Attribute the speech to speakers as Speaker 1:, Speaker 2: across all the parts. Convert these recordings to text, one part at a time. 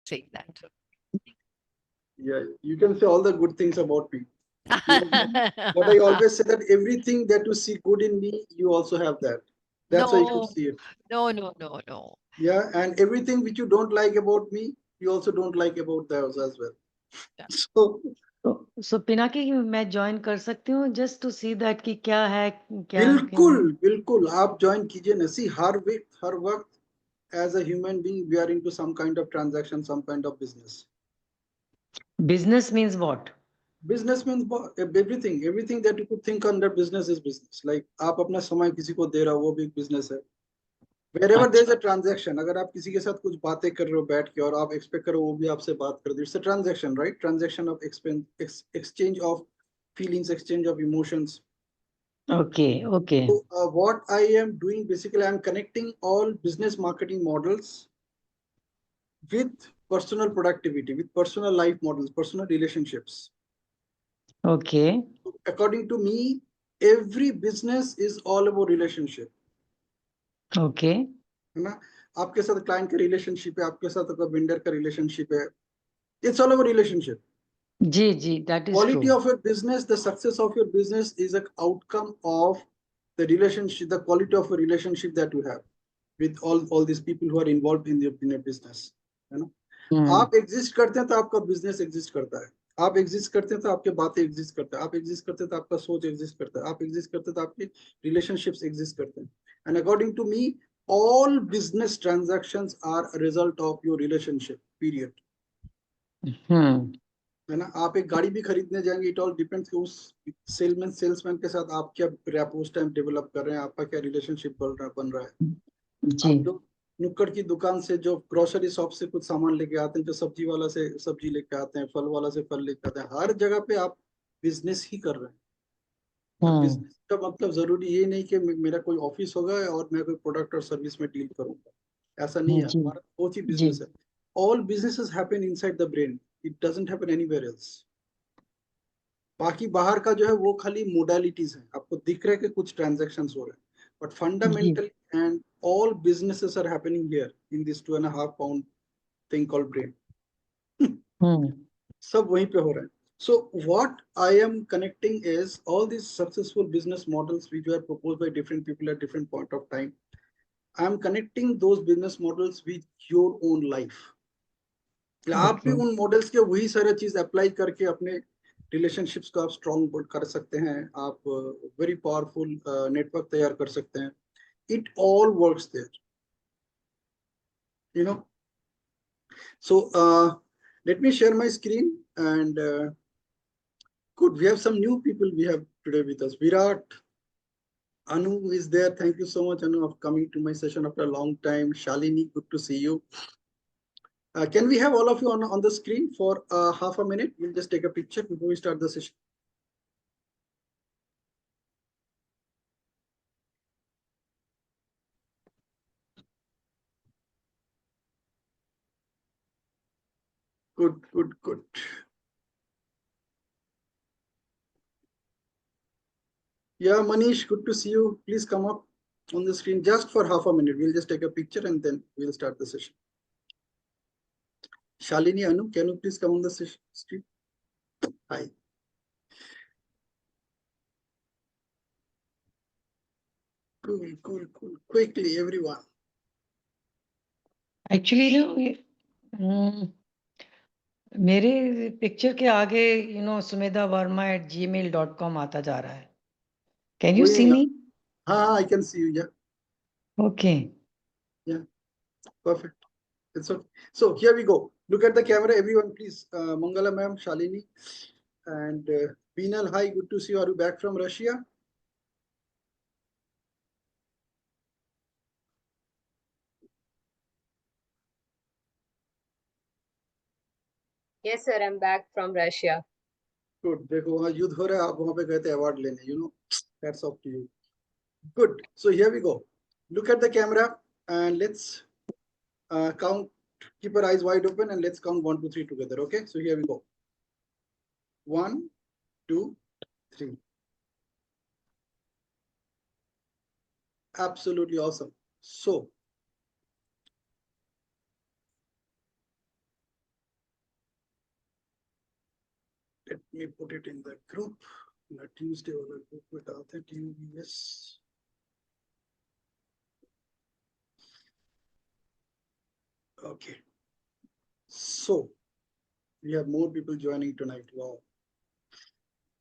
Speaker 1: saying that.
Speaker 2: Yeah, you can say all the good things about me. You know, but I always say that everything that you see good in me, you also have that. That's how you should
Speaker 1: No,
Speaker 2: see it.
Speaker 1: no, no, no, no.
Speaker 2: Yeah, and everything which you don't like about me, you also don't like about those as well.
Speaker 1: Yeah.
Speaker 2: So
Speaker 3: So Pinaki मैं join कर सकती हूँ just to see that कि क्या है क्या क्या
Speaker 2: बिल्कुल
Speaker 3: नहीं.
Speaker 2: बिल्कुल आप ज्वाइन कीजिए ना. सी हर वक्त as a human being we are into some kind of transaction, some kind of business.
Speaker 3: Business means what?
Speaker 2: Business means everything that you could think under business is business. Like आप अपना समय किसी को दे रहा हो वो भी business है. Wherever there is
Speaker 3: अच्छा.
Speaker 2: a transaction, अगर आप किसी के साथ कुछ बातें कर रहे हो बैठ के और आप एक्सपेक्ट करो वो भी आपसे बात कर दे, it's a transaction, right? Transaction of exchange of feelings, exchange of emotions.
Speaker 3: Okay, okay.
Speaker 2: So what I am doing basically, I'm connecting all business marketing models with personal productivity, with personal life models, personal relationships.
Speaker 3: Okay.
Speaker 2: According to me, every business is all about relationship.
Speaker 3: Okay.
Speaker 2: है ना? आपके साथ client का relationship है, आपके साथ आपका vendor का रिलेशनशिप है. It's all about relationship.
Speaker 3: Ji, that is
Speaker 2: Quality
Speaker 3: true.
Speaker 2: of your business, the success of your business is an outcome of the relationship, the quality of a relationship that you have with all these people who are involved in your business. है ना? आप exist करते हैं तो आपका business exist करता है. आप एग्जिस्ट करते हैं तो आपके बातें एग्जिस्ट करते हैं. आप एग्जिस्ट करते हैं तो आपका सोच एग्जिस्ट करता है. आप एग्जिस्ट करते हैं तो आपके रिलेशनशिप्स एग्जिस्ट करते हैं. And according to me all business transactions are a result of your relationship, period. है ना? आप एक गाड़ी भी खरीदने जाएंगे, इट ऑल डिपेंड्स कि उस सेल्समैन के साथ आप क्या रैप उस टाइम डेवलप कर रहे हैं, आपका क्या रिलेशनशिप बन रहा है.
Speaker 3: जी.
Speaker 2: आप जो नुक्कड़ की दुकान से, जो ग्रोसरी शॉप से कुछ सामान लेके आते हैं, जो सब्जी वाला से सब्जी लेके आते हैं, फल वाला से फल लेके आते हैं, हर जगह पे आप बिजनेस ही कर रहे हैं. और बिजनेस का मतलब जरूरी ये नहीं कि मेरा कोई ऑफिस होगा और मैं कोई प्रोडक्ट और सर्विस में डील करूंगा. ऐसा नहीं है.
Speaker 3: जी.
Speaker 2: हमारा बहुत ही
Speaker 3: जी.
Speaker 2: बिजनेस है. All businesses happen inside the brain. It doesn't happen anywhere else. बाकी बाहर का जो है वो खाली मोडालिटीज है. आपको दिख रहा है कि कुछ ट्रांजेक्शन हो रहे हैं, but fundamentally and all businesses are happening here in this 2.5 pound thing called brain. सब वहीं पे हो रहा है. So what I am connecting is all these successful business models which were proposed by different people at different point of time. I am connecting those business models with your own life. आप भी उन models के वही सारे चीज apply करके अपने relationships को आप स्ट्रॉन्ग बिल्ड कर सकते हैं. आप वेरी पावरफुल नेटवर्क तैयार कर सकते हैं. It all works there. You know. So let me share my screen and good. We have some new people we have today with us. Virat, Anu is there. Thank you so much, Anu, of coming to my session after a long time. Shalini, good to see you. Can we have all of you on the screen for half a minute? We'll just take a picture before we start the session. Good, good, good. Yeah, Manish, good to see you. Please come up on the screen just for half a minute. We'll just take a picture and then we'll start the session. Shalini, Anu, can you please come on the screen? Hi. Cool, cool, cool. Quickly, everyone.
Speaker 3: Actually, मेरे picture के आगे sumedhavarma@gmail.com आता जा रहा है. Can you see me?
Speaker 2: I can see you. Yeah.
Speaker 3: Okay.
Speaker 2: Yeah. Perfect. It's okay. So here we go. Look at the camera, everyone, please. Mangala ma'am, Shalini, and Peenal. Hi, good to see you. Are you back from Russia?
Speaker 4: Yes, sir, I'm back from Russia.
Speaker 2: Good. देखो वहाँ युद्ध हो रहा है, आप वहाँ पे गए थे award लेने. You know, that's up to you. Good. So here we go. Look at the camera and let's count. Keep your eyes wide open and let's count 1, 2, 3 together. Okay. So here we go. 1, 2, 3. Absolutely awesome. So Let me put it in the group. Tuesday वाला group में डालते हैं TUBS. Okay. So we have more people joining tonight. Wow.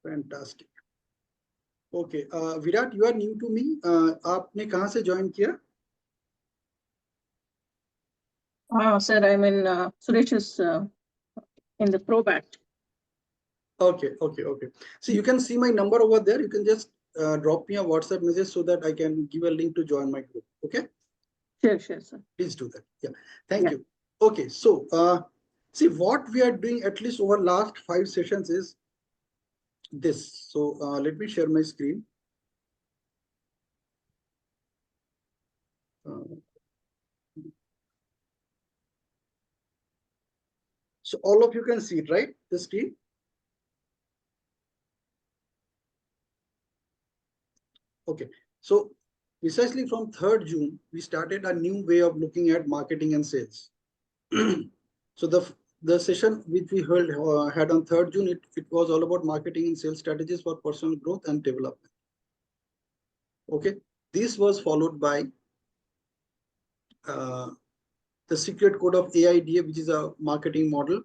Speaker 2: Fantastic. Okay. Virat, you are new to me. आपने कहाँ से join किया?
Speaker 1: Sir, I'm in Suresh is in the pro batch.
Speaker 2: Okay. So you can see my number over there. You can just drop me a WhatsApp message so that I can give a link to join my group. Okay.
Speaker 1: Sure, sir.
Speaker 2: Please do that. Yeah. Thank you. Okay. So see what we are doing at least over last 5 sessions is this. So let me share my screen. So all of you can see it, right? The screen. Okay. So precisely from 3rd June, we started a new way of looking at marketing and sales. So the session which we had on 3rd June, it was all about marketing and sales strategies for personal growth and development. Okay. This was followed by the secret code of AIDA, which is a marketing model.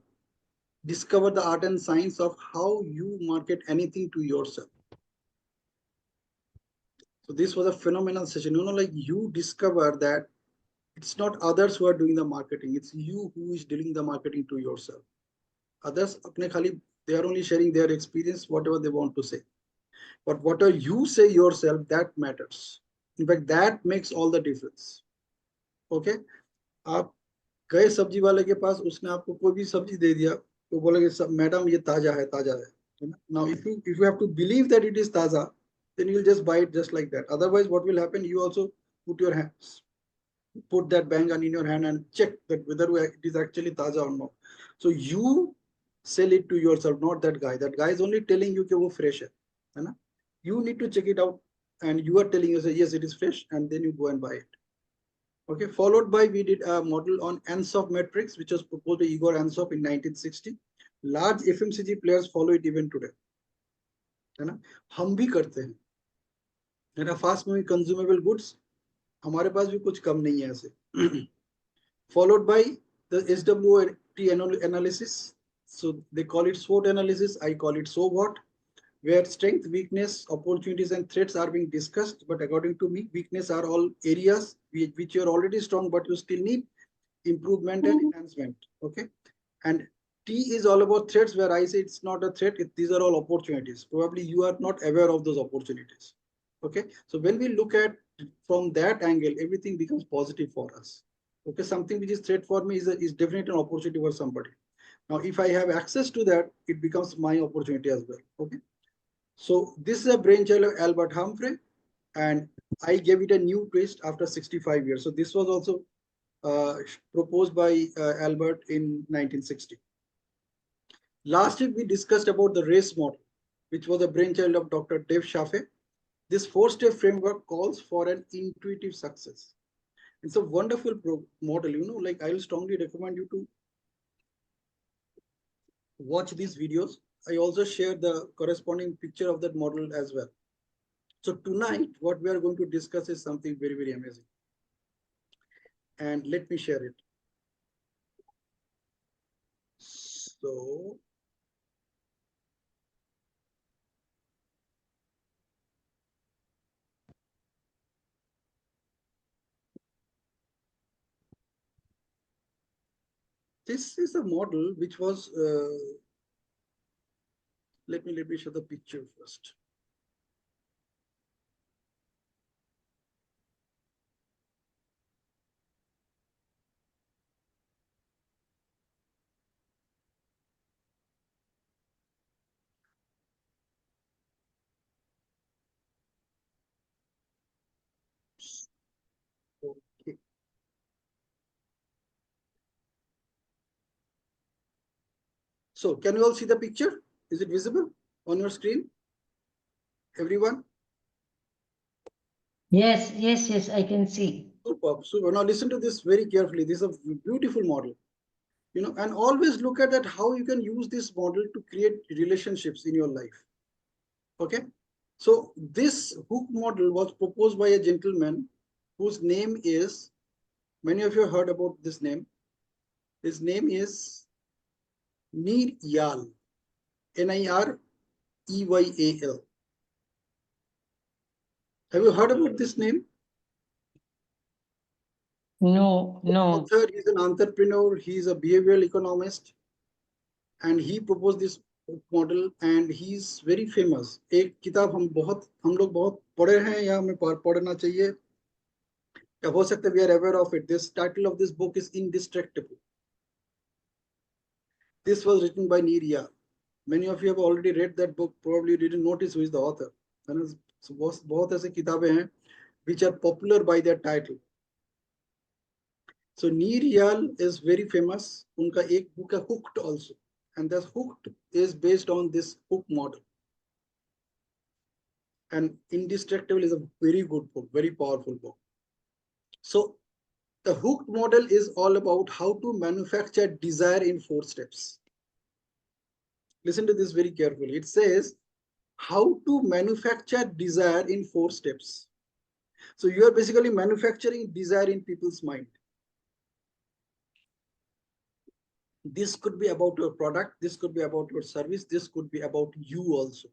Speaker 2: Discover the art and science of how you market anything to yourself. So this was a phenomenal session. Like you discover that it's not others who are doing the marketing, it's you who is doing the marketing to yourself. Others, they are only sharing their experience, whatever they want to say. But whatever you say yourself, that matters. In fact, that makes all the difference. Okay? आप गए सब्जी वाले के पास, उसने आपको कोई भी सब्जी दे दिया, तो बोलेगे मैडम ये ताजा है. Now if you have to believe that it is taza, then you'll just buy it just like that. Otherwise, what will happen? You also put that bangan in your hand and check that whether it is actually taza or not. So you sell it to yourself, not that guy. That guy is only telling you that it's fresh. You need to check it out, and you are telling yourself, yes, it is fresh, and then you go and buy it. Okay, followed by we did a model on Ansoff metrics, which was proposed by Igor Ansoff in 1960. Large FMCG players follow it even today. हम भी करते हैं. Fast moving consumable goods, हमारे पास भी कुछ कम नहीं है ऐसे. Followed by the SWOT analysis. So they call it SWOT analysis. I call it so what, where strength, weakness, opportunities, and threats are being discussed. But according to me, weakness are all areas which you are already strong, but you still need improvement and enhancement. Okay. And T is all about threats, where I say it's not a threat. These are all opportunities. Probably you are not aware of those opportunities. Okay. So when we look at from that angle, everything becomes positive for us. Okay. Something which is threat for me is definitely an opportunity for somebody. Now, if I have access to that, it becomes my opportunity as well. Okay. So this is a brainchild of Albert Humphrey, and I gave it a new twist after 65 years. So this was also proposed by Albert in 1960. Last week we discussed about the race model, which was a brainchild of Dr. Dave Chaffee. This 4-step framework calls for an intuitive success. It's a wonderful model. Like I will strongly recommend you to watch these videos. I also share the corresponding picture of that model as well. So tonight, what we are going to discuss is something very, very amazing. And let me share it. So this is a model which was, let me show the picture first. Okay. So can you all see the picture? Is it visible on your screen? Everyone?
Speaker 3: Yes, I can see.
Speaker 2: Superb. Now listen to this very carefully. This is a beautiful model. And always look at that how you can use this model to create relationships in your life. Okay. So this hook model was proposed by a gentleman whose name is, many of you heard about this name. His name is Nir-Eyal, Nireyal. Have you heard about this name?
Speaker 3: No.
Speaker 2: Author, he's an entrepreneur, he's a behavioral economist, and he proposed this model and he's very famous. एक किताब हम लोग बहुत पढ़े हैं या हमें पढ़ना चाहिए, या हो सकता है we are aware of it. This title of this book is Indestructible. This was written by Nir-Eyal. Many of you have already read that book. Probably you didn't notice who is the author. So बहुत ऐसे किताबें हैं which are popular by their title. So Nir-Eyal is very famous. उनका एक book है Hooked also, and this Hooked is based on this hook model. And Indestructible is a very good book, very powerful book. So the hooked model is all about how to manufacture desire in 4 steps. Listen to this very carefully. It says how to manufacture desire in 4 steps. So you are basically manufacturing desire in people's mind. This could be about your product, this could be about your service, this could be about you also.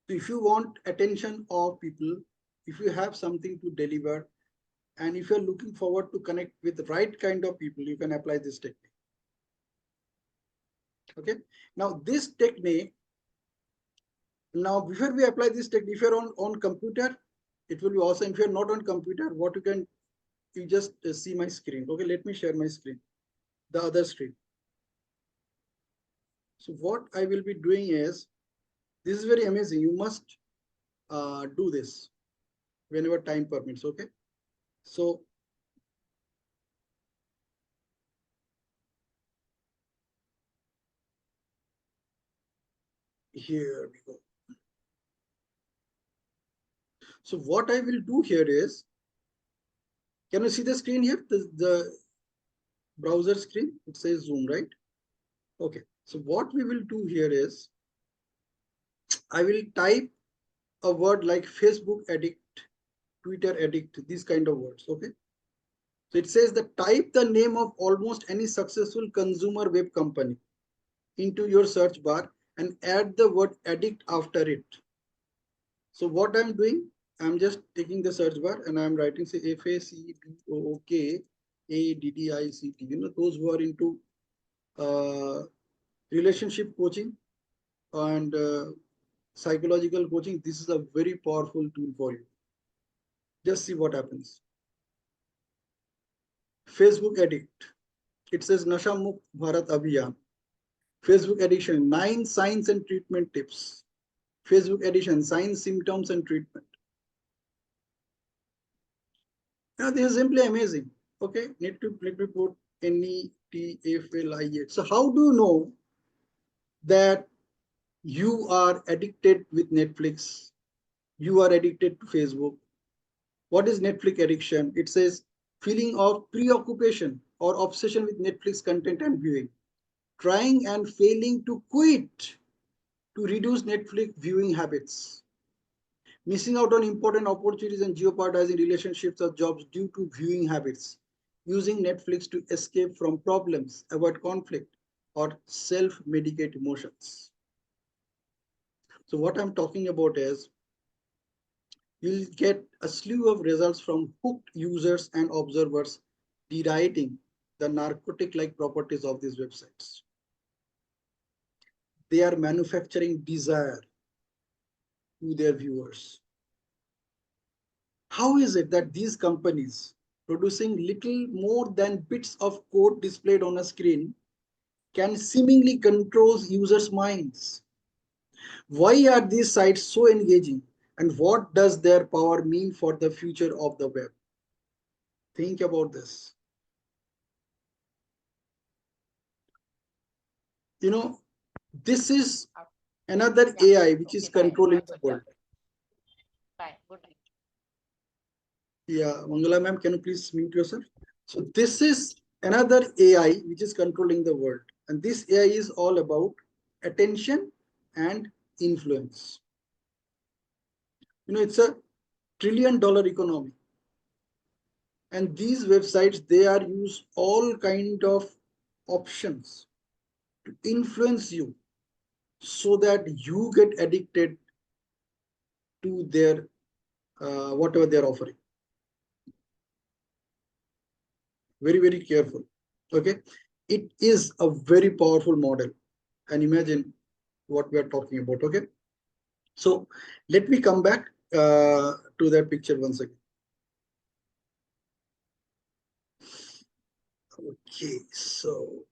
Speaker 2: So if you want attention of people, if you have something to deliver, and if you're looking forward to connect with the right kind of people, you can apply this technique. Okay. Now this technique, now before we apply this technique, if you're on computer, it will be awesome. If you're not on computer, what you just see my screen. Okay, let me share my screen, the other screen. So what I will be doing is, this is very amazing. You must do this whenever time permits. Okay. So here we go. So what I will do here is, can you see the screen here? The browser screen, it says Zoom, right? Okay. So what we will do here is, I will type a word like Facebook addict, Twitter addict, these kind of words. Okay. So it says that type the name of almost any successful consumer web company into your search bar and add the word addict after it. So what I'm doing, I'm just taking the search bar and I'm writing, say, FACBOOK ADDICT, those who are into relationship coaching and psychological coaching. This is a very powerful tool for you. Just see what happens. Facebook addict. It says Nasha Mukt Bharat Abhiyan. Facebook addiction, 9 signs and treatment tips. Facebook addiction, signs, symptoms, and treatment. Now, this is simply amazing. Okay, let me put NETFLIH. So how do you know that you are addicted with Netflix? You are addicted to Facebook. What is Netflix addiction? It says feeling of preoccupation or obsession with Netflix content and viewing. Trying and failing to quit to reduce Netflix viewing habits. Missing out on important opportunities and jeopardizing relationships or jobs due to viewing habits. Using Netflix to escape from problems, avoid conflict, or self-medicate emotions. So what I'm talking about is, you'll get a slew of results from hooked users and observers deriding the narcotic-like properties of these websites. They are manufacturing desire to their viewers. How is it that these companies, producing little more than bits of code displayed on a screen, can seemingly control users' minds? Why are these sites so engaging, and what does their power mean for the future of the web? Think about this. This is another AI which is controlling the world. Yeah, Mangala ma'am, can you please mute yourself? So this is another AI which is controlling the world. And this AI is all about attention and influence. You know, it's a $1 trillion economy. And these websites, they are use all kind of options to influence you so that you get addicted to their whatever they're offering. Very, very careful. Okay, it is a very powerful model, and imagine what we are talking about. Okay, so let me come back to that picture once again. Okay, so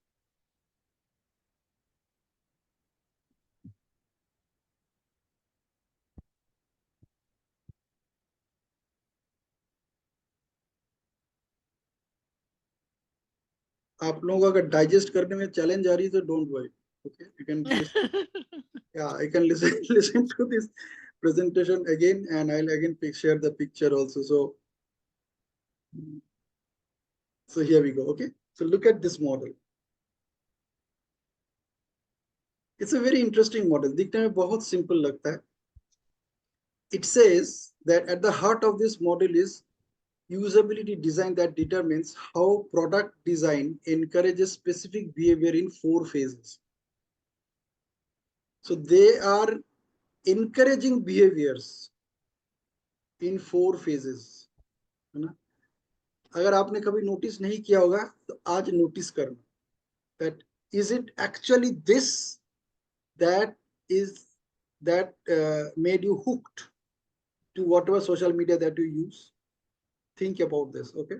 Speaker 2: आप लोगों को अगर digest करने में challenge आ रही है तो don't worry. Okay, you can yeah, I can listen to this presentation again, and I'll again share the picture also. So here we go. Okay, so look at this model. It's a very interesting model. दिखने में बहुत simple लगता है. It says that at the heart of this model is usability design that determines how product design encourages specific behavior in 4 phases. So they are encouraging behaviors in 4 phases. है ना? अगर आपने कभी नोटिस नहीं किया होगा तो आज नोटिस करना. That is it actually this that made you hooked to whatever social media that you use? Think about this. Okay,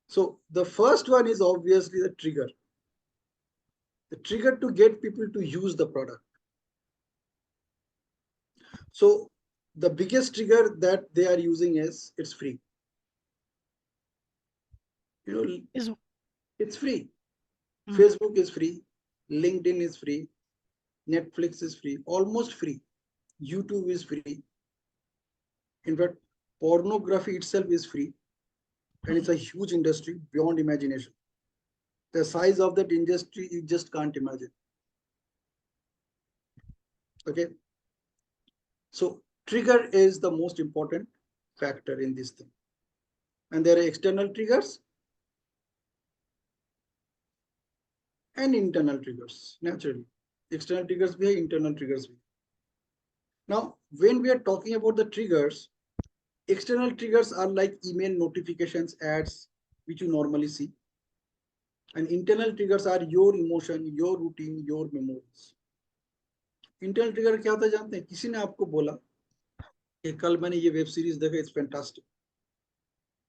Speaker 2: so the first one is obviously the trigger to get people to use the product. So the biggest trigger that they are using is it's free. You know, it's free. Facebook is free, LinkedIn is free, Netflix is free, almost free, YouTube is free. In fact, pornography itself is free, and it's a huge industry beyond imagination. The size of that industry, you just can't imagine. Okay, so trigger is the most important factor in this thing, and there are external triggers and internal triggers. Naturally, external triggers bhi hai, internal triggers bhi. Now, when we are talking about the triggers, external triggers are like email notifications, ads, which you normally see. And internal triggers are your emotion, your routine, your memories. Internal trigger क्या होता है जानते हैं? किसी ने आपको बोला कि कल मैंने ये वेब सीरीज देखा, it's fantastic,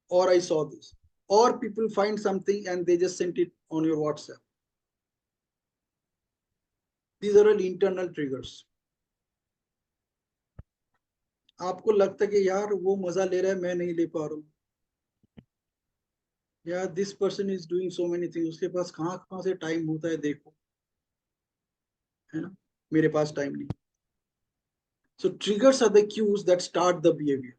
Speaker 2: or I saw this, or people find something and they just sent it on your WhatsApp. These are all internal triggers. आपको लगता है कि यार वो मजा ले रहा है, मैं नहीं ले पा रहा हूँ. यार this person is doing so many things, उसके पास कहाँ से टाइम होता है, देखो, है ना, मेरे पास टाइम नहीं. So triggers are the cues that start the behavior.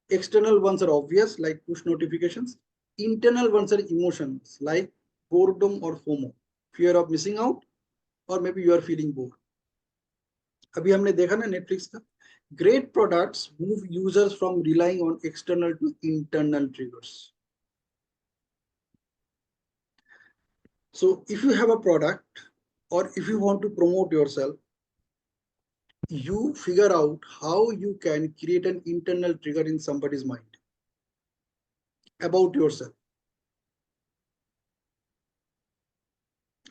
Speaker 2: External ones are obvious, like push notifications. Internal ones are emotions, like boredom or FOMO, fear of missing out, or maybe you are feeling bored. अभी हमने देखा ना Netflix का. Great products move users from relying on external to internal triggers. So if you have a product, or if you want to promote yourself, you figure out how you can create an internal trigger in somebody's mind about yourself.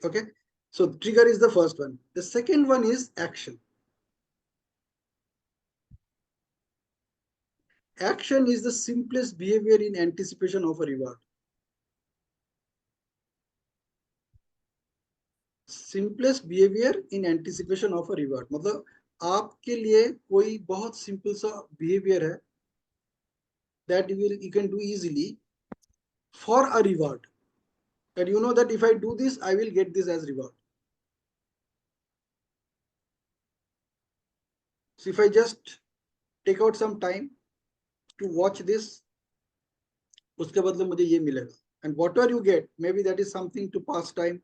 Speaker 2: Okay, so trigger is the first one. The second one is action. Action is the simplest behavior in anticipation of a reward. Simplest behavior in anticipation of a reward. मतलब आपके लिए कोई बहुत simple सा behavior है that you can do easily for a reward. That you know that if I do this, I will get this as reward. So if I just take out some time to watch this, उसके बदले मुझे ये मिलेगा, And whatever you get, maybe that is something to pass time,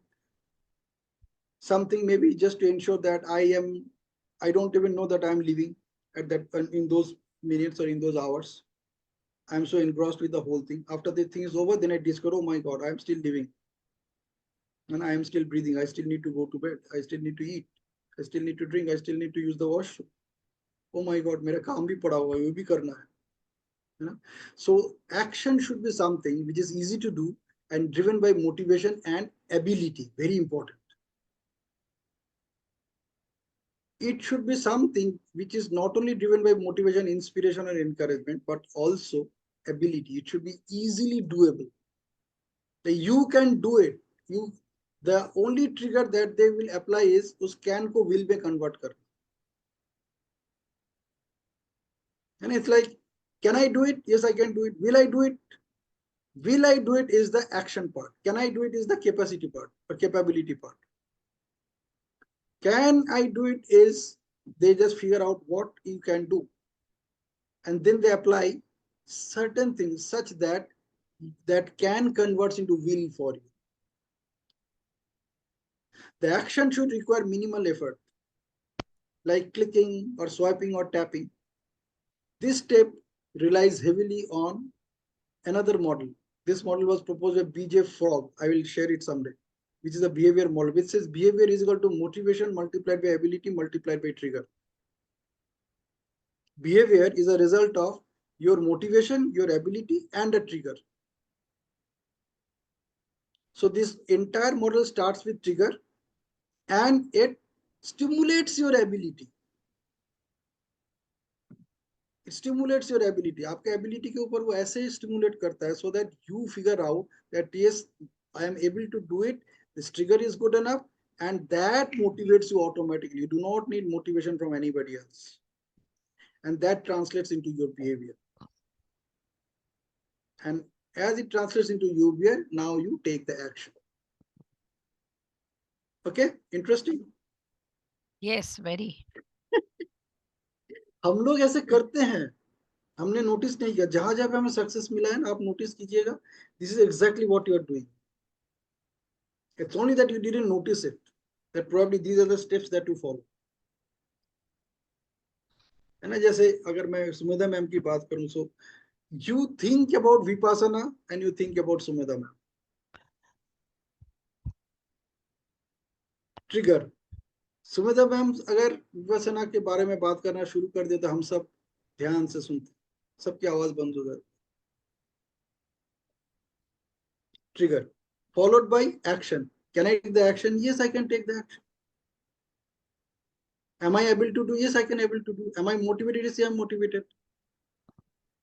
Speaker 2: something maybe just to ensure that I don't even know that I'm living at that in those minutes or in those hours. I'm so engrossed with the whole thing. After the thing is over, then I discover, oh my God, I'm still living. And I am still breathing. I still need to go to bed. I still need to eat. I still need to drink. I still need to use the washroom. Oh my God, मेरा काम भी पड़ा हुआ है, वो भी करना है. You know? So action should be something which is easy to do and driven by motivation and ability. Very important. It should be something which is not only driven by motivation, inspiration, or encouragement, but also ability. It should be easily doable. You can do it. The only trigger that they will apply is उस can को will में convert कर. And it's like, can I do it? Yes, I can do it. Will I do it? Will I do it is the action part. Can I do it is the capacity part or capability part. Can I do it is they just figure out what you can do. And then they apply certain things such that can convert into will for you. The action should require minimal effort, like clicking or swiping or tapping. This step relies heavily on another model. This model was proposed by BJ Frog. I will share it someday, which is a behavior model, which says behavior is equal to motivation multiplied by ability multiplied by trigger. Behavior is a result of your motivation, your ability, and a trigger. So this entire model starts with trigger and it stimulates your ability. It stimulates your ability. आपके ability के ऊपर वो ऐसे stimulate करता है so that you figure out that yes, I am able to do it. This trigger is good enough, and that motivates you automatically. You do not need motivation from anybody else, and that translates into your behavior. And as it translates into your behavior, now you take the action. Okay, interesting.
Speaker 5: Yes, very.
Speaker 2: हम लोग ऐसे करते हैं, हमने notice नहीं किया. जहां जहां पे हमें सक्सेस मिला है, आप नोटिस कीजिएगा. This is exactly what you are doing. It's only that you didn't notice it. That probably these are the steps that you follow. है ना, जैसे अगर मैं सुमेधा मैम की बात करूं, so you think about vipassana and you think about Sumedha ma'am. Trigger. Sumedha ma'am अगर vipassana के बारे में बात करना शुरू कर दे तो हम सब ध्यान से सुनते, सबकी आवाज बंद हो जाती. Trigger followed by action. Can I take the action? Yes, I can take the action. Am I able to do? Yes, I can able to do. Am I motivated? Yes, I am motivated.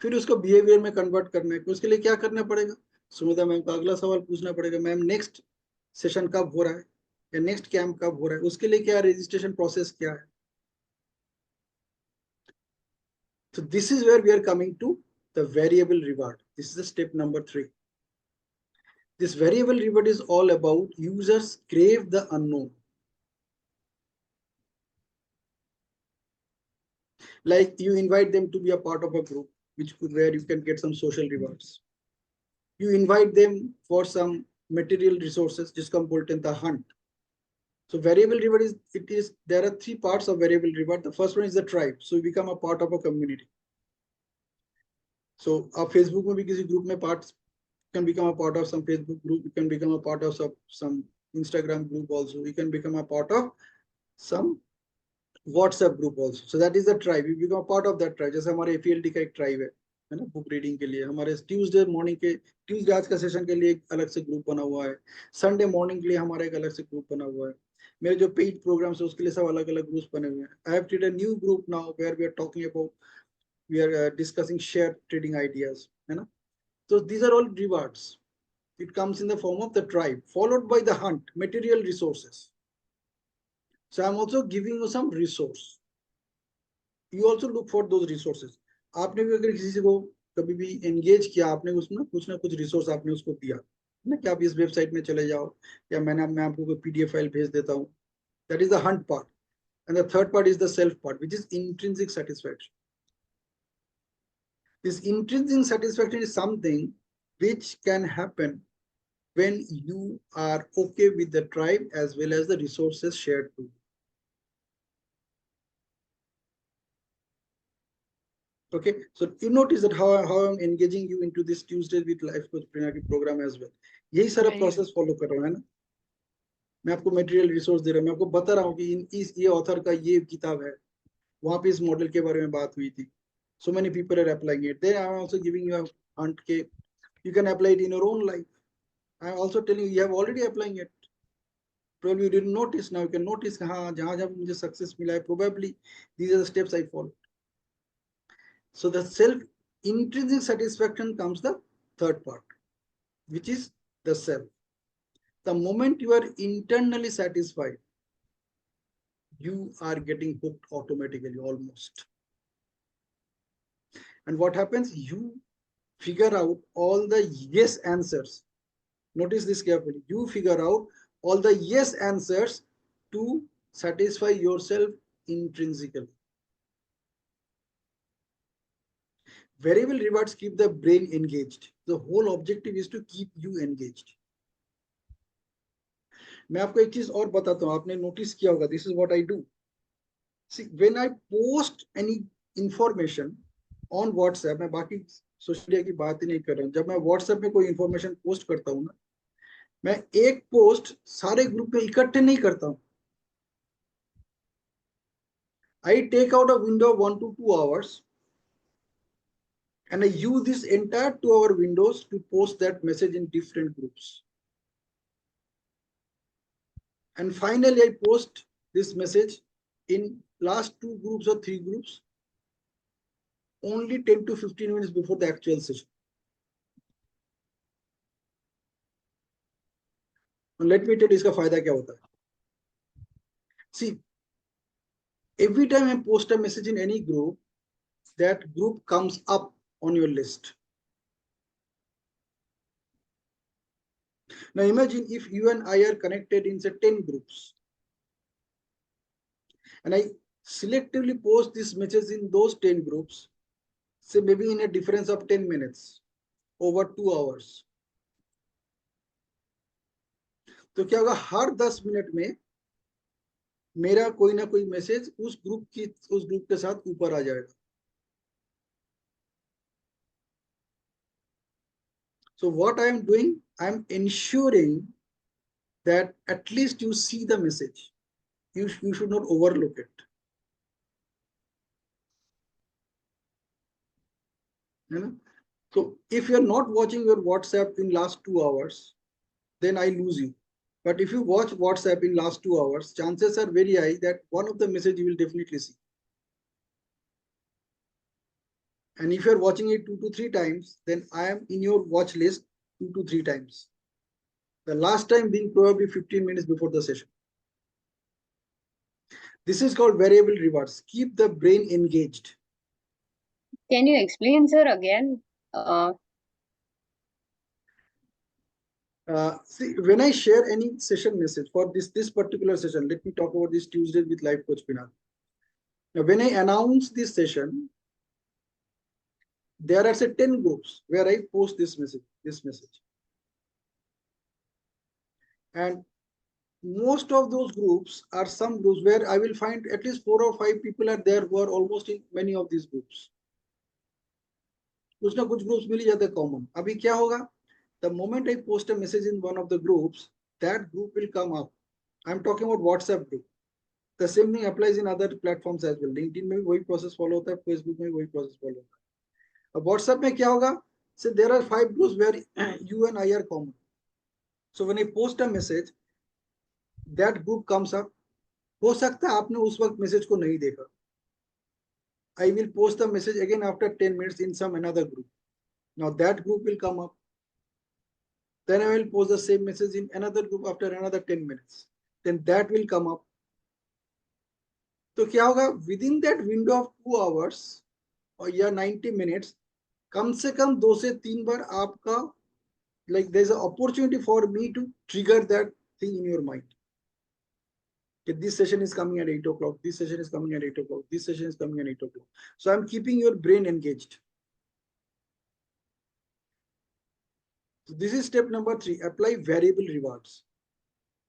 Speaker 2: फिर उसको behaviour में convert करना है. उसके लिए क्या करना पड़ेगा? सुमेधा मैम का अगला सवाल पूछना पड़ेगा, मैम नेक्स्ट सेशन कब हो रहा है या नेक्स्ट कैंप कब हो रहा है, उसके लिए क्या रजिस्ट्रेशन प्रोसेस क्या है. So this is where we are coming to the variable reward. This is the step number 3. This variable reward is all about users crave the unknown. Like you invite them to be a part of a group where you can get some social rewards. You invite them for some material resources, जिसको हम बोलते हैं the hunt. So variable reward is there are 3 parts of variable reward. The first one is the tribe. So you become a part of a community. So आप Facebook में भी किसी group में part can become a part of some Facebook group. You can become a part of some Instagram group also. You can become a part of some WhatsApp group also. So that is the tribe. You become a part of that tribe. जैसे हमारे AFLT का एक tribe है ना, book reading के लिए. हमारे Tuesday morning के ट्यूसडे आज का सेशन के लिए एक अलग से ग्रुप बना हुआ है. संडे मॉर्निंग के लिए हमारा एक अलग से ग्रुप बना हुआ है. मेरे जो पेड प्रोग्राम्स है उसके लिए सब अलग अलग ग्रुप्स बने हुए हैं. I have created a new group now where we are talking about, we are discussing share trading ideas, है ना. So these are all rewards. It comes in the form of the tribe, followed by the hunt, material resources. So I'm also giving you some resource. You also look for those resources. आपने भी अगर किसी को कभी भी engage किया, आपने उसमें कुछ ना कुछ रिसोर्स आपने उसको दिया ना, कि आप इस वेबसाइट में चले जाओ या मैं आपको कोई पीडीएफ फाइल भेज देता हूँ. That is the hunt part. And the third part is the self part, which is intrinsic satisfaction. This intrinsic satisfaction is something which can happen when you are okay with the tribe as well as the resources shared to you. Okay, so you notice that how I'm engaging you into this Tuesday with Life Coach Pinaki program as well. यही सारा
Speaker 5: Very
Speaker 2: process follow कर रहा हूँ, है ना? मैं आपको material resource दे रहा हूँ, मैं आपको बता रहा हूँ कि ये ऑथर का ये किताब है, वहां पे इस मॉडल के बारे में बात हुई थी. So many people are applying it. Then I'm also giving you a hint के you can apply it in your own life. I'm also telling you have already applying it. Probably you didn't notice, now you can notice कि हाँ जहाँ जहाँ मुझे success मिला है, probably these are the steps I follow. So the self intrinsic satisfaction comes the third part, which is the self. The moment you are internally satisfied, you are getting hooked automatically almost. And what happens? You figure out all the yes answers. Notice this carefully. You figure out all the yes answers to satisfy yourself intrinsically. Variable rewards keep the brain engaged. The whole objective is to keep you engaged. मैं आपको एक चीज और बताता हूँ, आपने notice किया होगा, this is what I do. See, when I post any information on WhatsApp, मैं बाकी सोशल मीडिया की बात ही नहीं कर रहा हूँ, जब मैं WhatsApp में कोई इंफॉर्मेशन पोस्ट करता हूँ ना, मैं एक पोस्ट सारे ग्रुप में इकट्ठे नहीं करता हूँ. I take out a window of 1 to 2 hours and I use this entire 2 hour windows to post that message in different groups. And finally, I post this message in last 2 groups or 3 groups only 10 to 15 minutes before the actual session. And let me tell you इसका फायदा क्या होता है. See, every time I post a message in any group, that group comes up on your list. Now imagine if you and I are connected in say 10 groups and I selectively post this message in those 10 groups, say maybe in a difference of 10 minutes over 2 hours. तो क्या होगा, हर 10 minute में मेरा कोई ना कोई message उस group के साथ ऊपर आ जाएगा. So what I am doing, I am ensuring that at least you see the message. You should not overlook it. You know? So if you are not watching your WhatsApp in last 2 hours, then I lose you. But if you watch WhatsApp in last 2 hours, chances are very high that one of the message you will definitely see. And if you are watching it 2 to 3 times, then I am in your watch list 2 to 3 times. The last time being probably 15 minutes before the session. This is called variable rewards. Keep the brain engaged.
Speaker 4: Can you explain, sir, again?
Speaker 2: See, when I share any session message for this particular session, let me talk about this Tuesday with Life Coach Pinaki. Now, when I announce this session, there are say 10 groups where I post this message. And most of those groups are some groups where I will find at least 4 or 5 people are there who are almost in many of these groups. कुछ ना कुछ groups मिल जाते common. अभी क्या होगा? The moment I post a message in one of the groups, that group will come up. I'm talking about WhatsApp group. The same thing applies in other platforms as well. LinkedIn में भी वही process follow होता है, Facebook में भी वही process follow होता है. अब WhatsApp में क्या होगा? So there are 5 groups where you and I are common. So when I post a message, that group comes up. हो सकता है आपने उस वक्त मैसेज को नहीं देखा. I will post the message again after 10 minutes in some another group. Now that group will come up. Then I will post the same message in another group after another 10 minutes. Then that will come up. तो क्या होगा, within that window of 2 hours or या 90 minutes, कम से कम 2 से 3 बार आपका, like there's an opportunity for me to trigger that thing in your mind. This session is coming at 8 o'clock, this session is coming at 8 o'clock, this session is coming at 8 o'clock. So I'm keeping your brain engaged. So this is step number 3. Apply variable rewards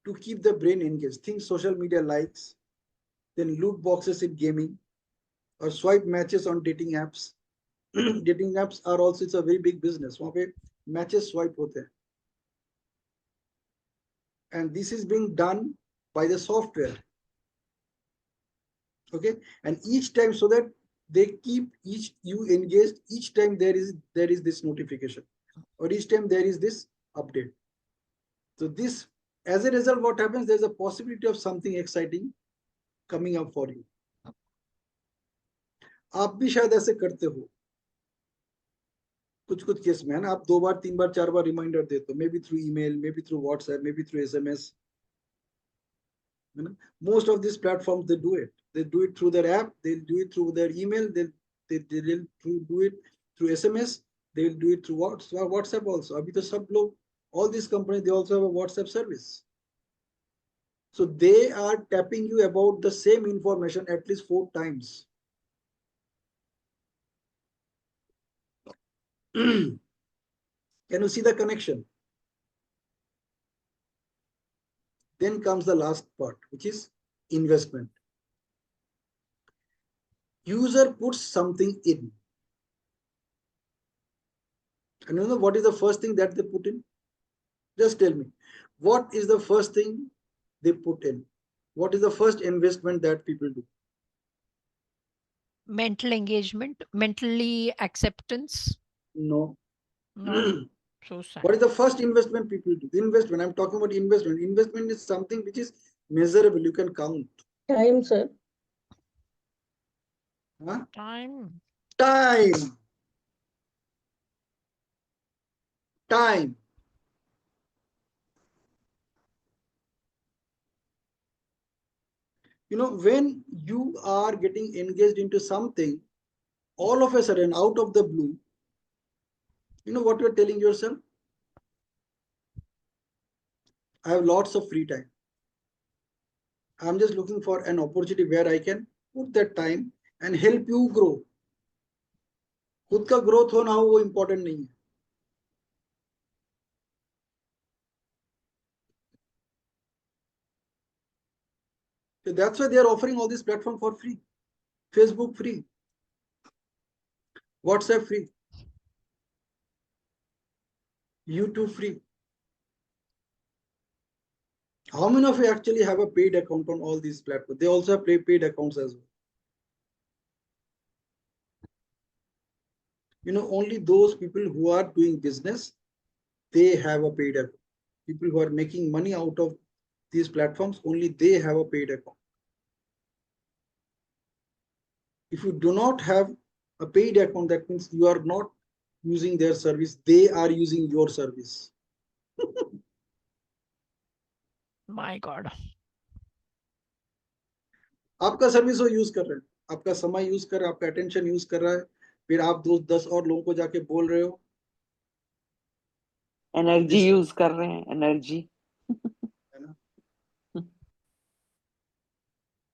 Speaker 2: to keep the brain engaged. Think social media likes, then loot boxes in gaming, or swipe matches on dating apps. Dating apps are also, it's a very big business. वहाँ पे matches swipe होते हैं. And this is being done by the software. Okay, and each time, so that they keep you engaged, each time there is this notification, or each time there is this update. So this, as a result, what happens, there's a possibility of something exciting coming up for you. आप भी शायद ऐसे करते हो कुछ case में, है ना. आप 2 बार 3 बार 4 बार रिमाइंडर देते हो, may be through email, may be through WhatsApp, may be through SMS. Most of these platforms, they do it. They do it through their app, they'll do it through their email, they'll do it through SMS, they will do it through WhatsApp also. Abhi to sab log, all these companies, they also have a WhatsApp service. So they are tapping you about the same information at least 4 times. Can you see the connection? Then comes the last part, which is investment. User puts something in. And you know what is the first thing that they put in? Just tell me. What is the first thing they put in? What is the first investment that people do?
Speaker 5: Mental engagement, mentally acceptance.
Speaker 2: No.
Speaker 5: No, so sad.
Speaker 2: What is the first investment people do? Investment. I'm talking about investment. Investment is something which is measurable. You can count.
Speaker 1: Time, sir.
Speaker 2: Huh?
Speaker 5: Time.
Speaker 2: Time. Time. You know, when you are getting engaged into something, all of a sudden, out of the blue, you know what you're telling yourself? I have lots of free time. I'm just looking for an opportunity where I can put that time and help you grow. खुद का growth हो ना हो वो important नहीं है. So that's why they are offering all these platforms for free. Facebook free, WhatsApp free, YouTube free. How many of you actually have a paid account on all these platforms? They also have paid accounts as well. You know, only those people who are doing business, they have a paid account. People who are making money out of these platforms, only they have a paid account. If you do not have a paid account, that means you are not using their service, they are using your service.
Speaker 5: My God.
Speaker 2: आपका service वो use कर रहे हैं, आपका समय use कर रहा है, आपका अटेंशन यूज कर रहा है, फिर आप 10 और लोगों को जाके बोल रहे हो.
Speaker 6: एनर्जी यूज कर रहे हैं, एनर्जी.
Speaker 2: है ना?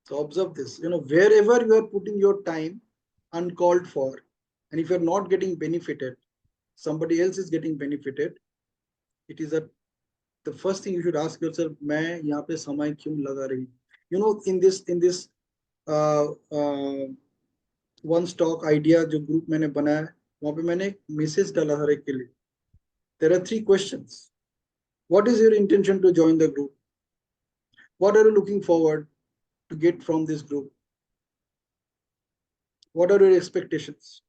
Speaker 2: So observe this, you know, wherever you are putting your time uncalled for, and if you're not getting benefited, somebody else is getting benefited, it is the first thing you should ask yourself, मैं यहाँ पे समय क्यों लगा रही? You know, in this one stock idea जो group मैंने बनाया, वहाँ पे मैंने एक मैसेज डाला हर एक के लिए. There are 3 questions. What is your intention to join the group? What are you looking forward to get from this group? What are your expectations?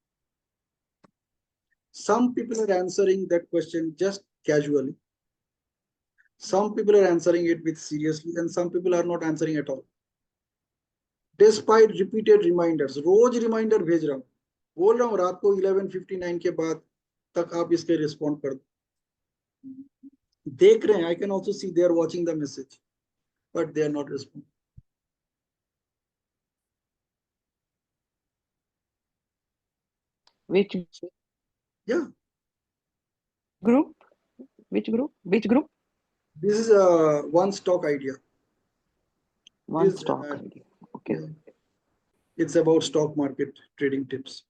Speaker 2: Some people are answering that question just casually. Some people are answering it with seriously, and some people are not answering at all. Despite repeated reminders, rose reminder भेज रहा हूँ, बोल रहा हूँ रात को 11:59 के बाद तक आप इसके रिस्पॉन्ड कर दो. देख रहे हैं, I can also see they are watching the message, but they are not responding.
Speaker 6: Which
Speaker 2: Yeah,
Speaker 6: group? Which group? Which group?
Speaker 2: this is a one stock idea.
Speaker 6: One
Speaker 2: This,
Speaker 6: stock idea. Okay.
Speaker 2: Yeah. It's about stock market trading tips.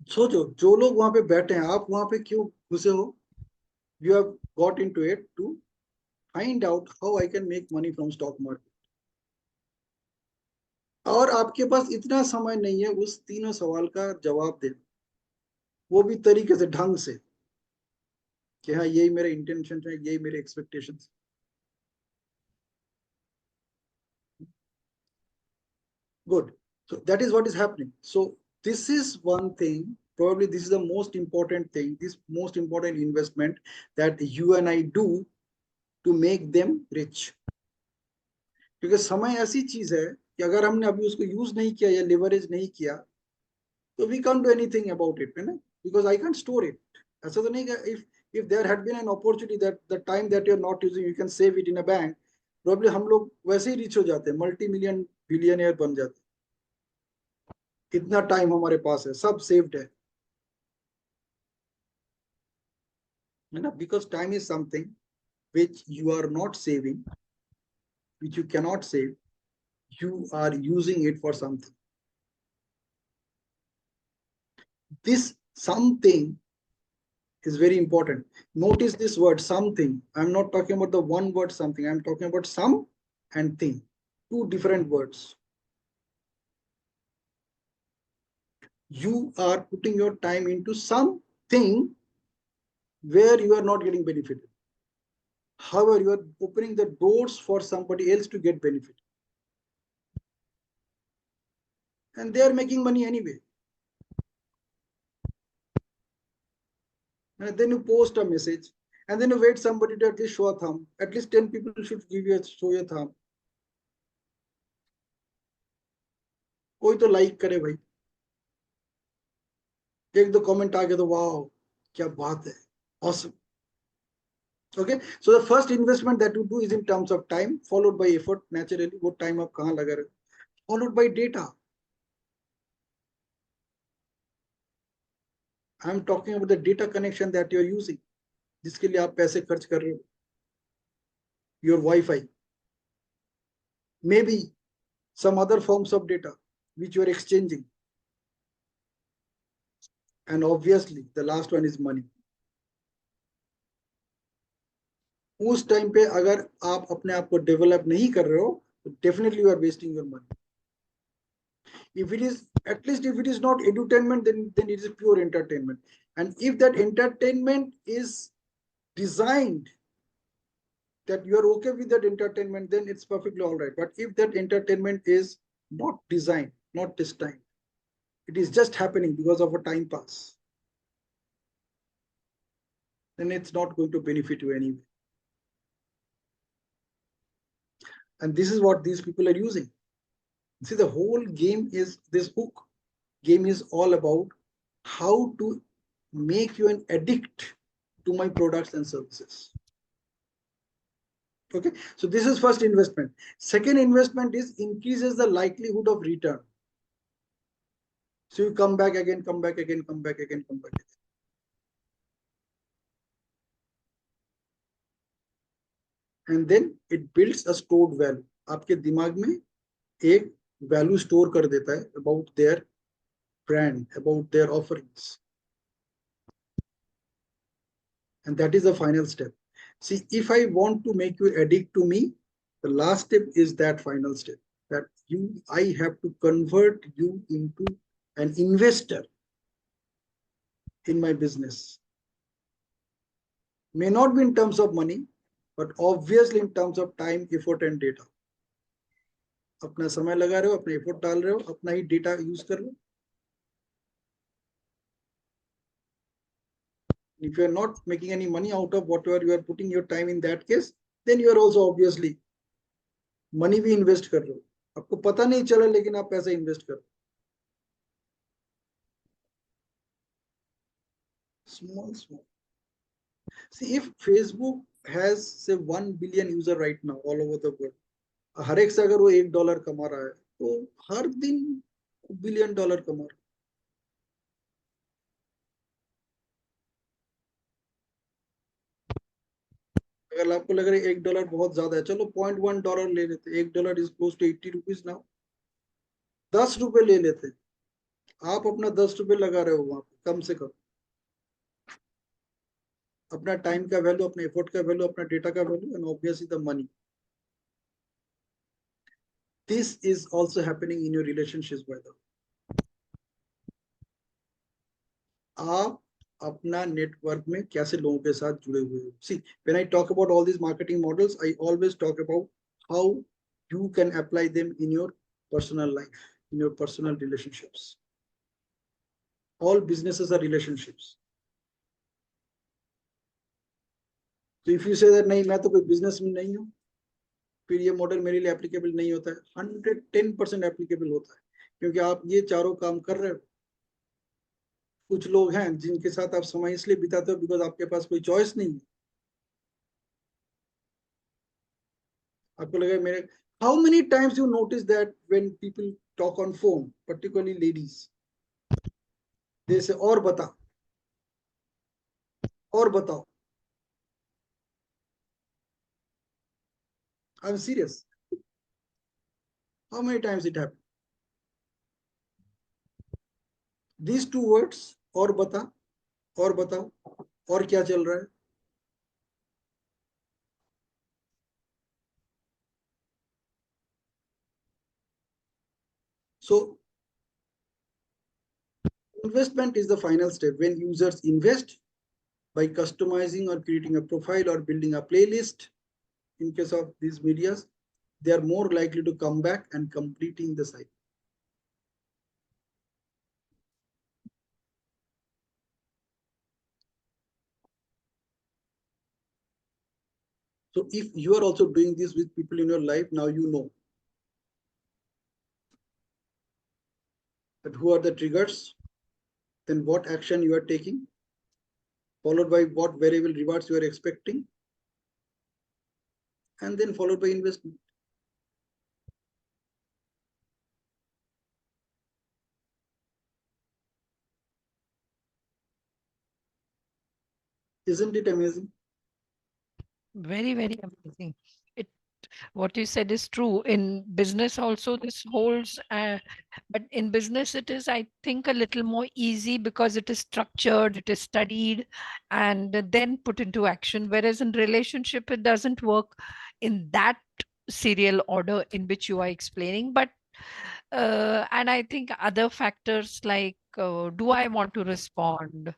Speaker 2: सोचो, जो लोग वहां पे बैठे हैं, आप वहां पे क्यों घुसे हो? You have got into it to find out how I can make money from stock market. और आपके पास इतना समय नहीं है उस तीनों सवाल का जवाब देना, वो भी तरीके से, ढंग से, कि हाँ यही मेरे इंटेंशन है, यही मेरे expectations. Good. So that is what is happening. So this is one thing, probably this is the most important thing, this most important investment that you and I do to make them rich. क्योंकि समय ऐसी चीज है कि अगर हमने अभी उसको यूज नहीं किया या लिवरेज नहीं किया तो we can't do anything about it, है ना, because I can store it. ऐसा तो नहीं कि if there had been an opportunity that the time that you're not using you can save it in a bank, probably हम लोग वैसे ही rich हो जाते हैं, मल्टी मिलियन बिलियनियर बन जाते हैं. इतना टाइम हमारे पास है, सब सेव्ड है ना, because time is something which you are not saving, which you cannot save, you are using it for something. This something is very important. Notice this word something. I'm not talking about the one word something. I'm talking about some and thing. Two different words. You are putting your time into something where you are not getting benefited. However, you are opening the doors for somebody else to get benefit. And they are making money anyway. And then you post a message and then you wait somebody to at least show a thumb. At least 10 people should give you show you a thumb. कोई तो like करे भाई, एक दो comment आ गया तो वाह क्या बात है, awesome. Okay, so the first investment that you do is in terms of time, followed by effort. Naturally, वो time आप कहाँ लगा रहे हो, followed by data. I am talking about the data connection that you are using, जिसके लिए आप पैसे खर्च कर रहे हो. Your Wi-Fi, maybe some other forms of data which you are exchanging, and obviously the last one is money. उस time पे अगर आप अपने आप को डेवलप नहीं कर रहे हो तो definitely you are wasting your money. If it is, at least if it is not edutainment, then it is pure entertainment. And if that entertainment is designed that you are okay with that entertainment, then it's perfectly all right. But if that entertainment is not designed, not destined, it is just happening because of a time pass, then it's not going to benefit you anyway. And this is what these people are using. See, the whole game is this hook. Game is all about how to make you an addict to my products and services. Okay, so this is first investment. Second investment is increases the likelihood of return. So you come back again, come back again, come back again, come back again. And then it builds a stored value. आपके दिमाग में एक value store कर देता है about their brand, about their offerings. And that is the final step. See, if I want to make you addict to me, the last step is that final step, that I have to convert you into an investor in my business. May not be in terms of money, but obviously in terms of time, effort and data. अपना समय लगा रहे हो, अपना effort डाल रहे हो, अपना ही data use कर रहे हो. If you are not making any money out of whatever you are putting your time in that case, then you are also obviously money भी invest कर रहे हो. आपको पता नहीं चला लेकिन आप पैसा invest कर रहे हो. Small. See, if Facebook has say 1 billion user right now all over the world, हर एक से अगर वो $1 कमा रहा है तो हर दिन $1 billion कमा रहा है. अगर आपको लग रहा है $1 बहुत ज्यादा है, चलो $0.1 ले लेते. $1 is close to 80 rupees now. 10 रुपए ले लेते. आप अपना 10 रुपए लगा रहे हो वहां पे कम से कम. अपना टाइम का वैल्यू, अपने एफर्ट का वैल्यू, अपना डेटा का value, and obviously the money. This is also happening in your relationships, by the way. आप अपना नेटवर्क में कैसे लोगों के साथ जुड़े हुए हो. See, when I talk about all these marketing models, I always talk about how you can apply them in your personal life, in your personal relationships. All businesses are relationships. So if you say that नहीं मैं तो कोई business में नहीं हूँ, फिर ये model मेरे लिए एप्लीकेबल नहीं होता है. 110% एप्लीकेबल होता है, क्योंकि आप ये चारों काम कर रहे हो. कुछ लोग हैं जिनके साथ आप समय इसलिए बिताते हो बिकॉज आपके पास कोई चॉइस नहीं है. आपको लगा मेरे, how many times you notice that when people talk on phone, particularly ladies, they say और बता, और बताओ. I am serious. How many times it happen. These two words, और बता, और बताओ, और क्या चल रहा है. So investment is the final step. When users invest by customizing or creating a profile or building a playlist, in case of these medias, they are more likely to come back and completing the cycle. So if you are also doing this with people in your life, now you know that who are the triggers, then what action you are taking, followed by what variable rewards you are expecting, and then followed by investment. Isn't it amazing?
Speaker 5: Very, very amazing. It, what you said is true. In business also this holds, but in business it is, I think, a little more easy because it is structured, it is studied, and then put into action. Whereas in relationship, it doesn't work in that serial order in which you are explaining. But and I think other factors like, do I want to respond?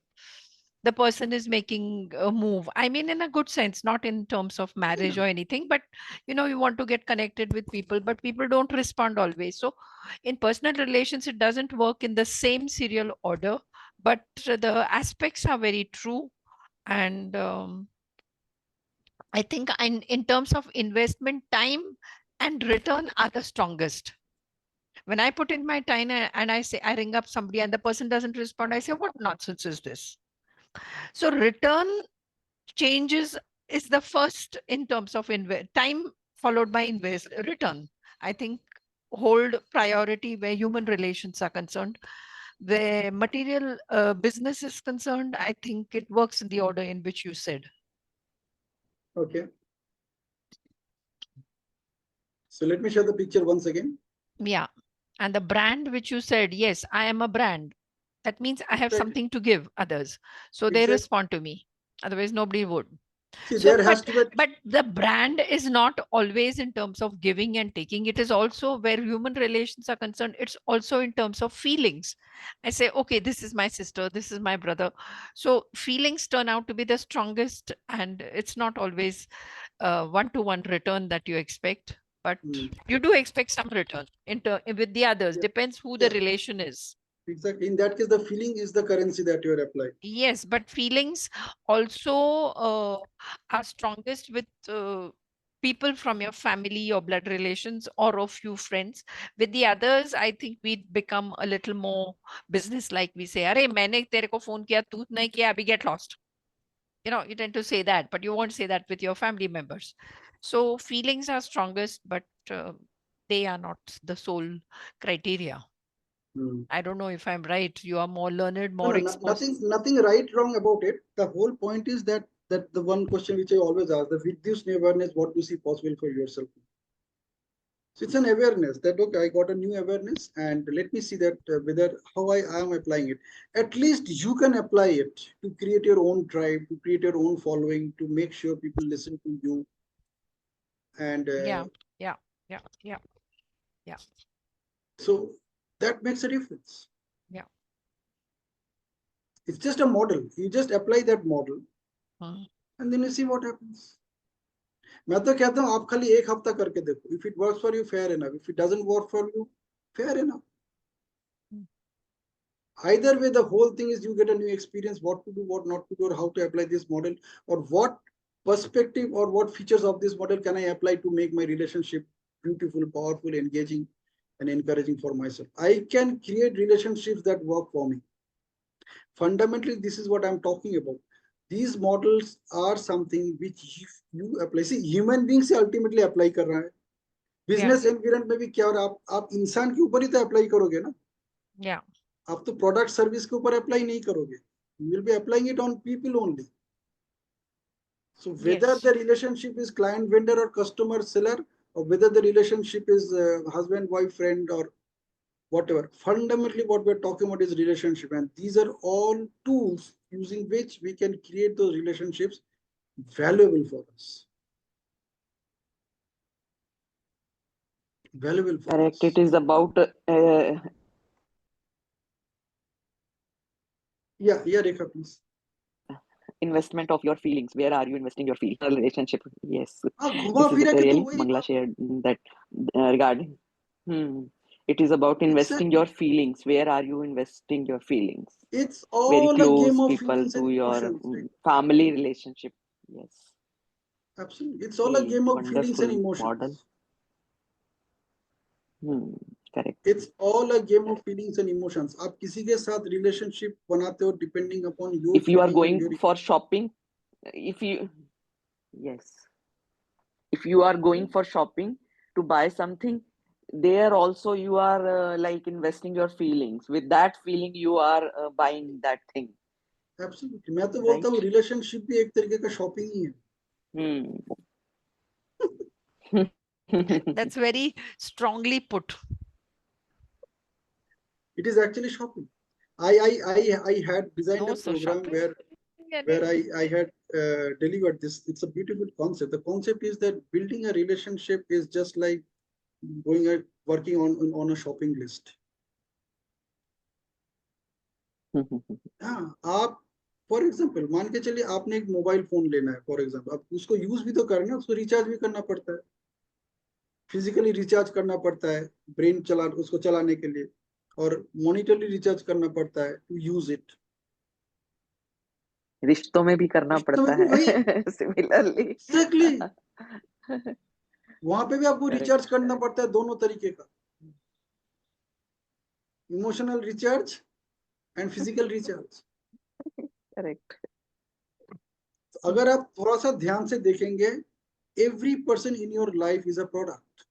Speaker 5: The person is making a move. I mean, in a good sense, not in terms of marriage or anything, but you want to get connected with people, but people don't respond always. So in personal relations, it doesn't work in the same serial order, but the aspects are very true. And I think in terms of investment, time and return are the strongest. When I put in my time and I say, I ring up somebody and the person doesn't respond, I say, what nonsense is this? So return changes is the first in terms of time followed by return. I think hold priority where human relations are concerned. Where material business is concerned, I think it works in the order in which you said.
Speaker 2: Okay. So let me show the picture once again.
Speaker 5: Yeah. And the brand which you said, yes, I am a brand. That means I have
Speaker 2: Exactly.
Speaker 5: something to give others. So they
Speaker 2: Exactly.
Speaker 5: respond to me. Otherwise, nobody would.
Speaker 2: See,
Speaker 5: So,
Speaker 2: there has to be.
Speaker 5: but the brand is not always in terms of giving and taking. It is also where human relations are concerned. It's also in terms of feelings. I say, okay, this is my sister, this is my brother. So feelings turn out to be the strongest, and it's not always one-to-one return that you expect, but you do expect some return with the others.
Speaker 2: Yeah.
Speaker 5: Depends who the relation is.
Speaker 2: Exactly. In that case, the feeling is the currency that you are applying.
Speaker 5: Yes, but feelings also are strongest with people from your family or blood relations or a few friends. With the others, I think we become a little more business like. We say, "Arey, मैंने तेरे को phone किया, तू नहीं किया, अभी get lost." You tend to say that, but you won't say that with your family members. So feelings are strongest, but they are not the sole criteria. I don't know if I'm right. You are more learned, more exposed.
Speaker 2: Nothing right, wrong about it. The whole point is that the one question which I always ask, the with this new awareness, what do you see possible for yourself? So it's an awareness that, okay, I got a new awareness, and let me see that whether how I am applying it. At least you can apply it to create your own tribe, to create your own following, to make sure people listen to you. And
Speaker 5: Yeah, yeah, yeah, yeah.
Speaker 2: so that makes a difference.
Speaker 5: Yeah.
Speaker 2: It's just a model. You just apply that model,
Speaker 5: Hmm.
Speaker 2: and then you see what happens. मैं तो कहता हूँ आप खाली एक हफ्ता करके देखो. If it works for you, fair enough. If it doesn't work for you, fair enough. Either way, the whole thing is you get a new experience, what to do, what not to do, or how to apply this model, or what perspective or what features of this model can I apply to make my relationship beautiful, powerful, engaging, and encouraging for myself. I can create relationships that work for me. Fundamentally, this is what I'm talking about. These models are something which you apply. See, human beings से ultimately apply कर रहा है. Business environment में भी क्या हो रहा है, आप इंसान के ऊपर ही तो apply करोगे ना.
Speaker 5: Yeah.
Speaker 2: आप तो प्रोडक्ट सर्विस के ऊपर अप्लाई नहीं करोगे. You will be applying it on people only. So whether
Speaker 5: Yes.
Speaker 2: the relationship is client vendor or customer seller, or whether the relationship is husband wife friend or whatever, fundamentally what we're talking about is relationship, and these are all tools using which we can create those relationships valuable for us. Valuable for
Speaker 6: Correct.
Speaker 2: us.
Speaker 6: It is about
Speaker 2: Yeah, Rekha, please.
Speaker 6: investment of your feelings. Where are you investing your feelings? Relationship. Yes.
Speaker 2: हाँ, घुमा
Speaker 6: This is
Speaker 2: फिरा के तो
Speaker 6: really
Speaker 2: वही
Speaker 6: Mangla
Speaker 2: बात.
Speaker 6: shared that regarding. It is about investing
Speaker 2: Exactly.
Speaker 6: your feelings. Where are you investing your feelings?
Speaker 2: It's
Speaker 6: Very
Speaker 2: all a
Speaker 6: close
Speaker 2: game of
Speaker 6: people
Speaker 2: feelings and
Speaker 6: to your
Speaker 2: emotions, right?
Speaker 6: family relationship. Yes.
Speaker 2: Absolutely. It's all a game of feelings and
Speaker 6: Wonderful
Speaker 2: emotions.
Speaker 6: model. Correct.
Speaker 2: It's all a game of feelings and emotions. आप किसी के साथ relationship बनाते हो depending upon your
Speaker 6: If you are
Speaker 2: feeling and
Speaker 6: going
Speaker 2: your.
Speaker 6: for shopping, if you yes, if you are going for shopping to buy something, there also you are like investing your feelings. With that feeling, you are buying that thing.
Speaker 2: Absolutely. मैं तो
Speaker 6: Right.
Speaker 2: बोलता हूँ relationship भी एक तरीके का shopping ही है.
Speaker 5: That's very strongly put.
Speaker 2: It is actually shopping. I had designed
Speaker 5: No,
Speaker 2: a
Speaker 5: so
Speaker 2: program
Speaker 5: shopping.
Speaker 2: where I had delivered this. It's a beautiful concept. The concept is that building a relationship is just like working on a shopping list. हाँ, आप for example मान के चलिए आपने एक mobile phone लेना है. For example आप उसको यूज भी तो करना है, उसको रिचार्ज भी करना पड़ता है, फिजिकली रिचार्ज करना पड़ता है उसको चलाने के लिए, और मॉनिटरली रिचार्ज करना पड़ता है टू यूज इट.
Speaker 6: रिश्तों में भी करना
Speaker 2: रिश्तों
Speaker 6: पड़ता
Speaker 2: में भी वही
Speaker 6: है सिमिलरली.
Speaker 2: एग्जैक्टली. वहां पे भी आपको
Speaker 6: Correct.
Speaker 2: रिचार्ज करना पड़ता है दोनों तरीके का, emotional recharge and physical recharge.
Speaker 6: Correct.
Speaker 2: अगर आप थोड़ा सा ध्यान से देखेंगे, every person in your life is a product,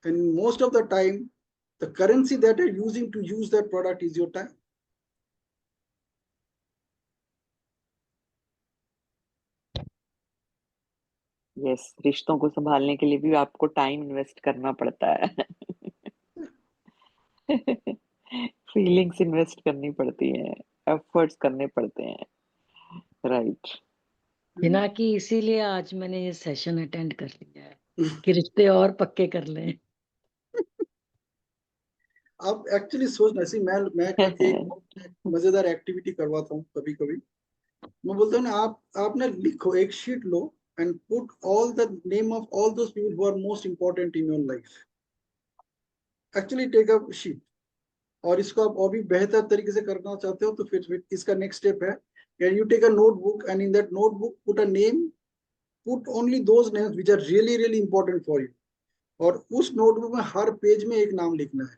Speaker 2: and most of the time the currency that you're using to use that product is your time.
Speaker 6: Yes, रिश्तों को संभालने के लिए भी आपको टाइम इन्वेस्ट करना पड़ता है. फीलिंग्स इन्वेस्ट करनी पड़ती हैं, एफर्ट्स करने पड़ते हैं. राइट.
Speaker 3: पिनाकी, इसीलिए आज मैंने ये सेशन अटेंड कर लिया है कि रिश्ते और पक्के कर लें.
Speaker 2: आप एक्चुअली सोचना, सी मैं एक मजेदार एक्टिविटी करवाता हूँ कभी कभी. मैं बोलता हूँ ना, आप ना लिखो, एक sheet low and put all the name of all those people who are most important in your life. Actually take a sheet, और इसको आप और भी बेहतर तरीके से करना चाहते हो तो फिर इसका नेक्स्ट स्टेप है, you take a notebook and in that notebook put a name, put only those names which are really important for you, और उस नोटबुक में हर पेज में एक नाम लिखना है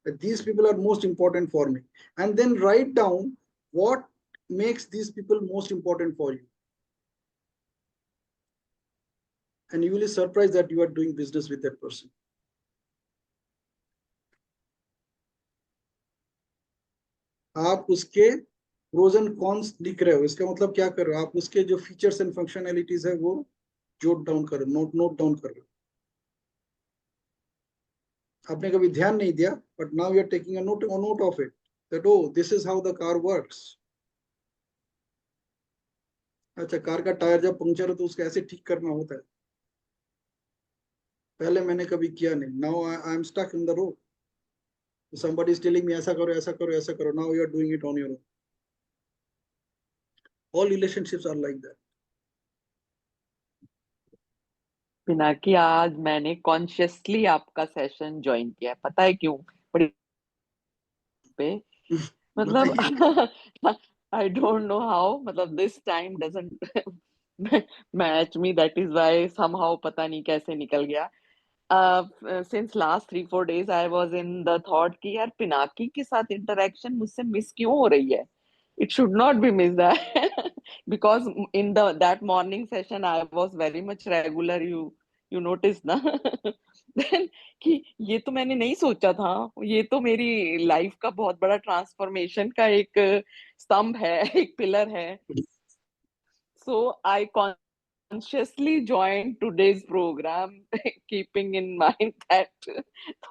Speaker 2: that these people are most important for me, and then write down what makes these people most important for you, and you will be surprised that you are doing business with that person. आप उसके pros and cons लिख रहे हो, इसका मतलब क्या कर रहे हो, आप उसके जो फीचर्स एंड फंक्शनैलिटीज है वो जोट डाउन कर नोट डाउन कर रहे हो. आपने कभी ध्यान नहीं दिया, but now you are taking a note of it, that oh, this is how the car works. अच्छा, कार का टायर जब पंक्चर हो तो उसको ऐसे ठीक करना होता है. पहले मैंने कभी किया नहीं. Now I am stuck in the road. Somebody is telling me ऐसा करो ऐसा करो ऐसा करो. Now you are doing it on your own. All relationships are like that.
Speaker 6: Pinaki, आज मैंने कॉन्शियसली आपका सेशन ज्वाइन किया है, पता है क्यों? बड़ी पे मतलब आई डोंट नो हाउ, मतलब this time doesn't match me, that is why somehow पता नहीं कैसे निकल गया. Since last 3-4 days I was in the thought कि यार पिनाकी के साथ इंटरेक्शन मुझसे मिस क्यों हो रही है. It should not be missed because in that morning session I was very much regular. You noticed ना then कि ये तो मैंने नहीं सोचा था, ये तो मेरी लाइफ का बहुत बड़ा ट्रांसफॉर्मेशन का एक स्तंभ है, एक पिलर है. So I consciously joined today's program, keeping in mind that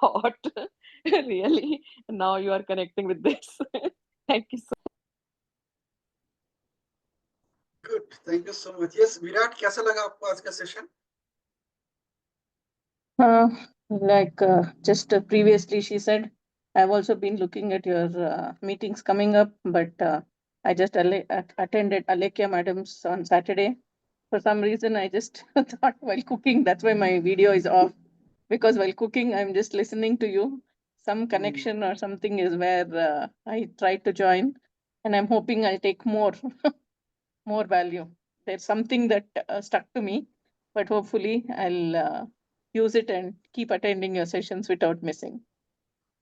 Speaker 6: thought. Really, now you are connecting with this. Thank you so
Speaker 2: Good, thank you so much. Yes, Virat, कैसा लगा आपको आज का session?
Speaker 1: Just previously she said, I've also been looking at your meetings coming up, but I just attended Alekia Madam's on Saturday. For some reason, I just thought while cooking, that's why my video is off, because while cooking, I'm just listening to you. Some connection or something is where I tried to join, and I'm hoping I'll take more value. There's something that stuck to me, but hopefully I'll use it and keep attending your sessions without missing.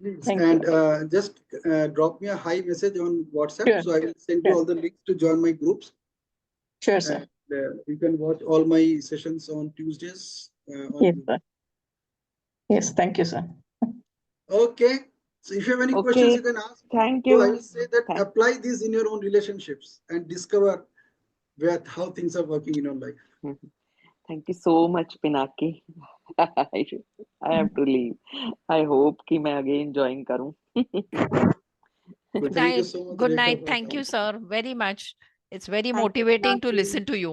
Speaker 2: Please,
Speaker 1: Thank
Speaker 2: and
Speaker 1: you.
Speaker 2: just drop me a hi message on WhatsApp,
Speaker 1: Sure,
Speaker 2: so I will send you
Speaker 1: sure.
Speaker 2: all the links to join my groups.
Speaker 1: Sure, sir.
Speaker 2: And you can watch all my sessions on Tuesdays. On
Speaker 1: Yes,
Speaker 2: YouTube.
Speaker 1: sir. Yes, thank you, sir.
Speaker 2: Okay. So if you have any
Speaker 6: Okay.
Speaker 2: questions, you can ask.
Speaker 6: Thank
Speaker 2: So I
Speaker 6: you.
Speaker 2: will say that
Speaker 6: Thank-
Speaker 2: apply these in your own relationships and discover how things are working in your life.
Speaker 6: Thank you so much, Pinaki. I have to leave. I hope कि मैं again join करूं.
Speaker 2: But thank you so much.
Speaker 5: Good
Speaker 2: Rekha,
Speaker 5: night.
Speaker 2: for
Speaker 5: Thank you,
Speaker 2: coming.
Speaker 5: sir, very much. It's very
Speaker 6: Thank you,
Speaker 5: motivating to
Speaker 6: Pinaki.
Speaker 5: listen to you.